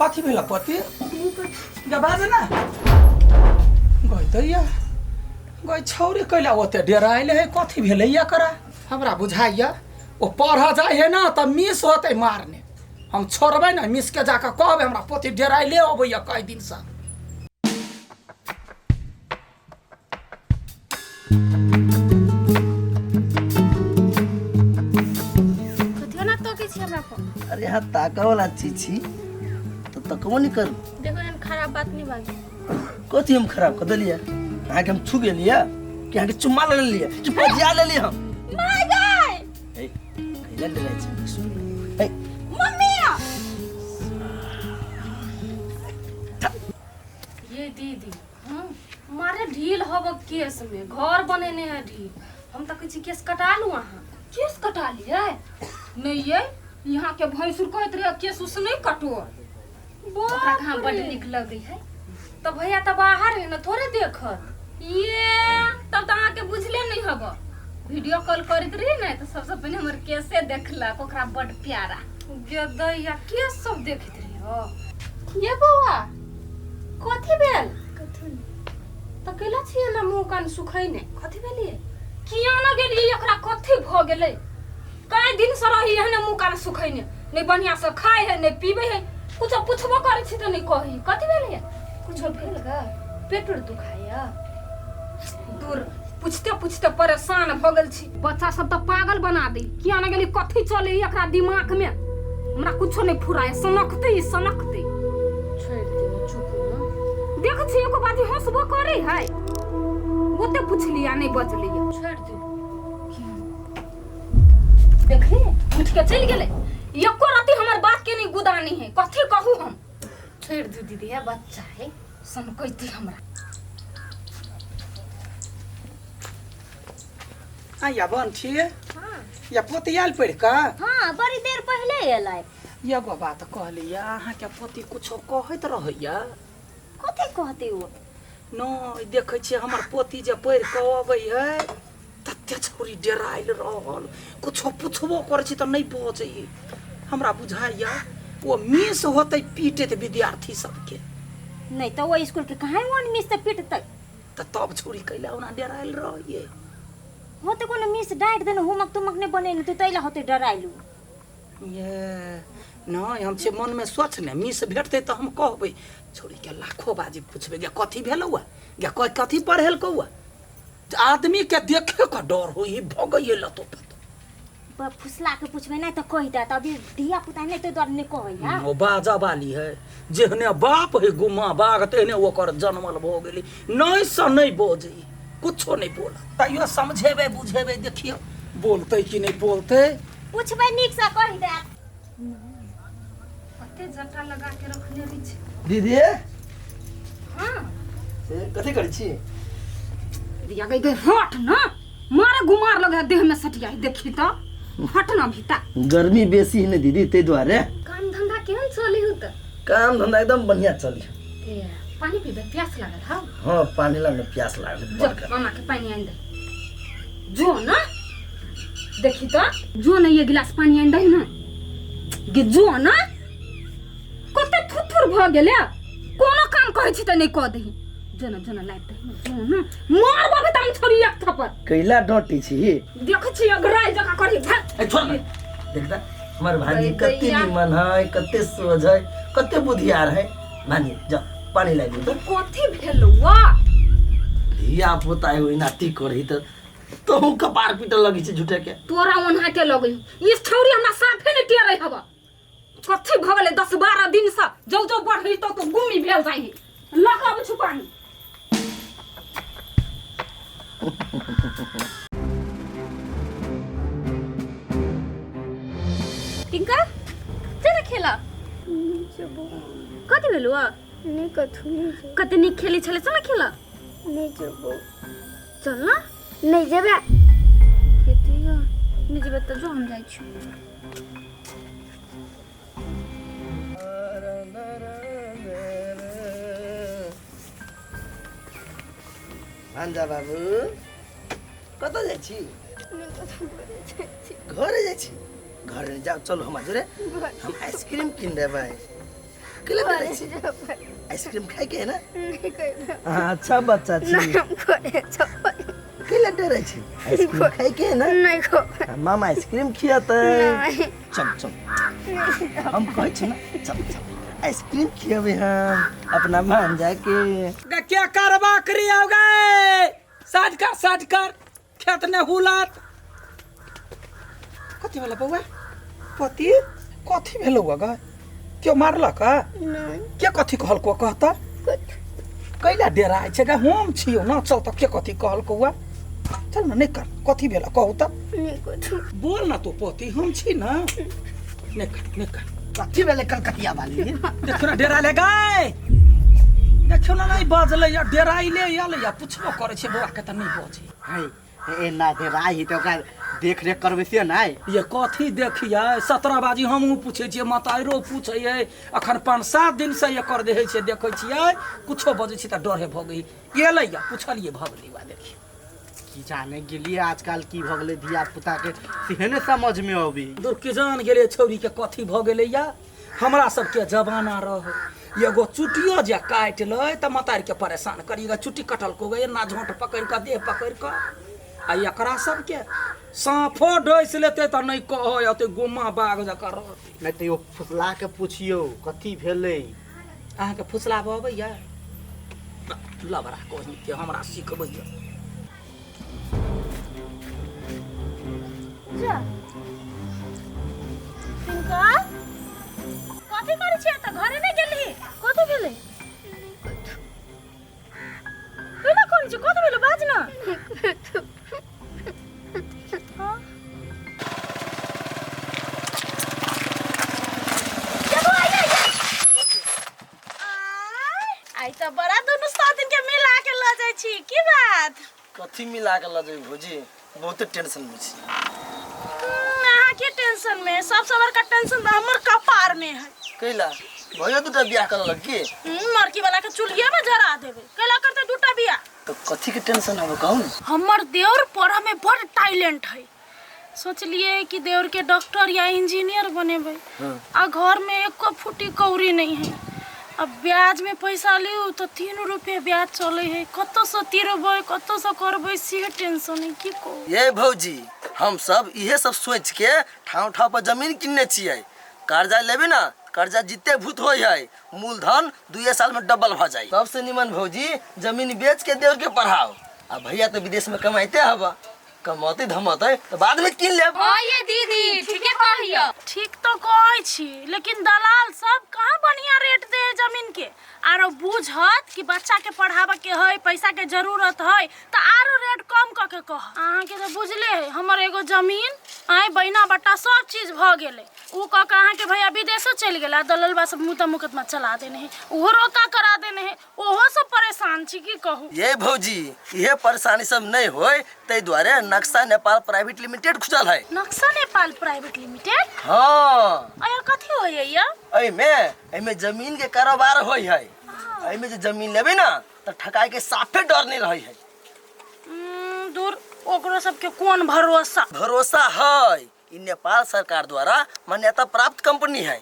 कथी भेल पति या बाजे ना गई दैया गई छौरी कैला ओते डेराइले है कथी भेलैया करा हमरा बुझाइया ओ पढ़ जाए है ना त मिस होते मारने हम छोड़बै ना मिस के जाके कहबै हमरा पति डेराइले अबैया कई दिन से अरे हाँ ताका वाला चीज छी तो तकबो नहीं करू देखो एन खराब बात नहीं बाजी कथी हम खराब कर देलिया अहाँ के हम छू गेलिया कि अहाँ के चुम्मा ले लिया कि पजिया ले लिया हम माय गाय ए कैला ले रहे छी सुन ए मम्मी ये दीदी मारे ढील होब केस में घर बनेने है ढील हम तो किसी केस कटा लू वहां केस कटा लिए नहीं ये यहाँ के भैंसुर कहत रहे केस उस नहीं कटो ओकरा कहां बड़ निक लगे है तो भैया तो बाहर है ना थोड़े देखत ये तब तो आके बुझले नहीं हब वीडियो कॉल करत रही ना तो सबसे पहले हमर केसे देखला ओकरा बड़ प्यारा जदैया केस सब देखत रही हो ये बौआ कथी भेल तो केला छिए ना मुंह कान सुखै ने कथी भेलिए किया ना गेलिए एकरा कथी भ गेलै कई दिन से रही है ना मुंह कान सुखै ने नहीं बढ़िया से खाए है नहीं पीबे है कुछ पूछबो करे छी तो नहीं कही कथी भेलिए कुछ भेल ग पेट दुखाया दूर पूछते पूछते परेशान भ गेल छी बच्चा सब तो पागल बना दे किया ना गेली कथी चले एकरा दिमाग में हमरा कुछो नहीं फुराए सनकते छोड़ दे चुप न देख छी एको बात हंसबो करे है ओते पूछ लिया नहीं बच लिया छोड़ दे देखी उठ के चल गेले एको राती हमर बात के नहीं गुदानी है कथी कहू हम छोड़ दे दीदी है बच्चा है सनकैती हमरा आ या बन छी हां या पोतियाल पढ़ का हां बड़ी देर पहले एलै एगो बात कहलिया अहाँ के पति कुछो कहैत रहैया कथी कहते हो न देखै छी हमर पोती जे पढ़ के अबै है तते छोरी डेराइल रहल कुछो पुछबो करै छी त नहीं पहुंचै हमरा बुझाइया वो मिस होतै पीटे त विद्यार्थी सबके नहीं तो वो स्कूल के कहां वन मिस त पीटतै त तब छोरी कैला ओना डेराइल रहिए होते कोनो मिस डाइट देन होमक तुमक ने बनेन तू तैला होते डराइलू ये नहीं हम से मन में सोच ने मिस भेटते तो हम कहबै छोरी के लाखों बाजी पूछबे गे कथी भेलौआ गे कोई कथी पढ़ेल कौआ आदमी के देखे का डर हो ही भगइए लतो बा फुसला के पूछबे नहीं तो कहि दा तभी धिया पुता नहीं तो डर ने कहै हा ओ बाजा वाली है जेहने बाप है गुमा बाग तेने ओकर जन्मल भ गेली नहीं स नहीं बोझी कुछो नहीं बोला तइयो समझेबे बुझेबे देखियो बोलते कि नहीं बोलते पूछबे निक से कहि दा कते जटा लगा के रखने रही छ दीदी हां से कथी करै छी दिया गई हट ना मारे गुमार लगे देह में सटिया देखी तो हट ना भीता गर्मी बेसी है दीदी ते द्वारे काम धंधा केहन चली हो त काम धंधा एकदम बढ़िया चली ए पानी पीबे प्यास लागल हां हाँ पानी लाने प्यास लागल जब मामा के पानी आइन दे जो ना देखी तो जो ना ये गिलास पानी आइन दे ना गे जो ना कते थुथुर भ गेले कोनो काम कहै छी त नहीं कह दही जना जना लाइट दे जो ना मार बाबे तम छोरी एक थप्पड़ कैला डटी छी देख छी अगराई जका करी भाग ए छोड़ देखता हमार भाजी कते निमन है कते सोझ है कते बुधियार है भाजी जा पानी लाई दे तो कथी भेलुआ धिया पुता होई नाती करही तो हम कपार पीटे लगी छी झूठे के तोरा ओन्हा के लगई इस छौरी हमरा साफे ने टेरै हबा कथी भ गेलै 10-12 दिन से जो जो बढ़ई तो गुमी भेल जाई लगाब छुपानी टिंका चल खेला कथी भेलुआ नहीं कथू नहीं कते नी खेली छले चल खेला नहीं जबो चल ना नहीं जेबे केतिया नहीं जेबे त जो हम जाई छी भांजा बाबू कत जाइ छी घर जाइ छी घर जाओ चलो हम आजरे हम आइसक्रीम किन देबै कैले डरे करे छी जब आइसक्रीम खाए के है ना नहीं कोई अच्छा बच्चा छी नाम करे जब कैले डरे छी आइसक्रीम खाए के है ना नहीं को मामा आइसक्रीम खियाते नहीं चल चल हम कहै छी ना चल चल आइसक्रीम खियाबे हम अपना मान जाके गे क्या करबा करी आओ गए साज कर खेत ने हुलात कथी भेल बौआ पति कथी भेल हुआ गे क्यों मारलक नहीं के कथी कहलको कहता कुछ कैला डेरा छै गे हम छियौ न चल त के कथी कहलको हुआ चल न नहीं कर कथी भेल कहू त नहीं कुछ बोल न तू पति हम छी न नहीं कर कथी भेले कलकतिया वाली देखो न डेरा ले गए देखो न नहीं बजले या डेराइले आले या पुछबो करे छै बौआ के त नहीं बजे है ए ना दे राही तो ओकरा देख रेख करबे से नहीं ये कथी देखिए 17 बाजी हमहूँ पूछे छियै मताइरो पूछे अखन 5-7 दिन से ये कर दे छै देखे छियै कुछो बजे छी त डरे भ गई गेलै या पूछलिए भगली बा देखी की जाने गेलिए आजकल की भ गेलै धिया पुता के सेहने समझ में अबी दूर के जान गेले छौरी के कथी भ गेलै या हमरा सबके जमाना रह एगो चुटियो जे काटि लै त मतारि के परेशान करी चुट्टी कटल को गए ना झोंट पकड़ के देह पकड़ के आ एकरा सबके साफो डोस लेते त नहीं कह अते गोमा बाग जकर रहते नहीं तो फुसला के पूछियो कथी भेलै अहाँ के फुसला अबैया लबरा कही के हमरा सिखबैया जा पिंका कथी करै छियै त घरे नै गेलही कथी भेलै केला करै छी कथी भेलै बाज न हाँ आई त बड़ा दुनु साथन के मिला के ल जाय छी की बात कथी मिला के ल जाई भौजी बहुत टेंशन में छी अहाँ के टेंशन में सबसे बड़का टेंशन त हमर कपार में है कैला भयो दुटा बियाह कर लग के मरकी वाला के चुलिये में जरा देबे कैला करते दुटा बिया तो कथी के टेंशन है कहूं हमर देवर पढ़ा में बड़ टैलेंट है सोचलिए कि देवर के डॉक्टर या इंजीनियर बनेबे आ घर में एको फुटी कौड़ी नहीं है अब ब्याज में पैसा लियो तो 3 रुपया ब्याज चले है कतो से तिरबे कतो से करबे से टेंशन है की को ये भौजी हम सब इहे सब सोच के ठाव ठाव पर जमीन किनने छियै कर्जा लेबे ना कर्जा जिते भूत होय है मूलधन 2 साल में डबल भ जाई सबसे निमन भौजी जमीन बेच के देवर के पढ़ाओ आ भैया तो विदेश में कमाइते हवा कमाते धमाते तो बाद में किन लेब हां ये दीदी ठीके कहियो ठीक तो कहै छी लेकिन दलाल सब कहां बढ़िया रेट दे जमीन के आरो बुझत कि बच्चा के पढ़ावा के है पैसा के जरूरत है त आरो रेट कम क के कह अहाँ के तो बुझले है हमर एगो जमीन आइ बहिना बट्टा सब चीज भ गेले उ क के अहाँ के भैया विदेशो चल गेला दलालबा सब मुता मुकदमा चला देने है ओहो रोका करा देने है ओहो सब परेशान छी की कहू ये भौजी ये परेशानी सब नहीं होय तै द्वारे नक्शा नेपाल प्राइवेट लिमिटेड खुजल है नक्शा नेपाल प्राइवेट लिमिटेड हां आया कथी होय या एमे जमीन के कारोबार होय है एमे जे जमीन लेबे ना त ठकाई के साफे डर नहीं रही है दूर ओकरो सब के कोन भरोसा है इ नेपाल सरकार द्वारा मान्यता प्राप्त कंपनी है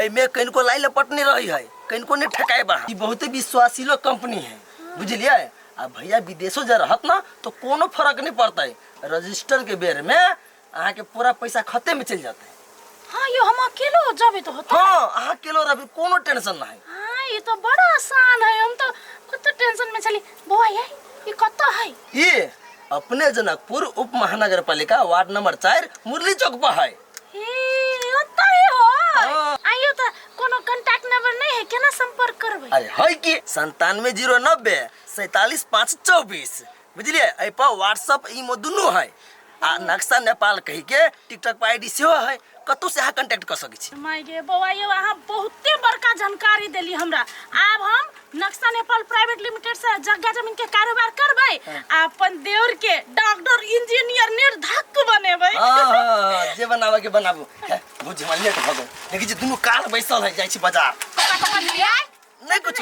एमे कनको लाई लपट नहीं रही है कनको नहीं ठकाई बा इ बहुत विश्वासीलो कंपनी है बुझलिए आ भैया विदेशो जा रहत ना तो कोनो फर्क नहीं पड़ता है रजिस्टर के बेर में अहाँ के पूरा पैसा खाते में चल जाता है हाँ यो हम अकेलो जाबे तो होता हाँ अहाँ अकेलो रहबे कोनो टेंशन ना है हाँ ये तो बड़ा आसान है हम तो कत टेंशन में चली बुआ ये कत है ये अपने जनकपुर उप महानगर पालिका वार्ड नंबर 4 मुरली चौक पर है ओता ही हो हाँ। आइयो तो कोनो कांटेक्ट नंबर नहीं है केना संपर्क करबे अरे है कि 9709 47524 बुझलिए ए पर व्हाट्सएप इमो दुनु है आ नक्शा नेपाल कहि के टिकटॉक पर आईडी सेहो है कतो से अहाँ कांटेक्ट कर सकै छी माय गे बौआ ये अहाँ बहुते बड़का जानकारी देली हमरा अब हम नक्शा नेपाल प्राइवेट लिमिटेड से जगह जमीन के कारोबार करबै अपन देवर के डॉक्टर इंजीनियर निर्धक बनेबै हां जे बनावे के बनाबू बुझ हम लेट भ गए देखि जे दुनु काल बैसल है जाय छी बाजार नहीं नहीं कुछ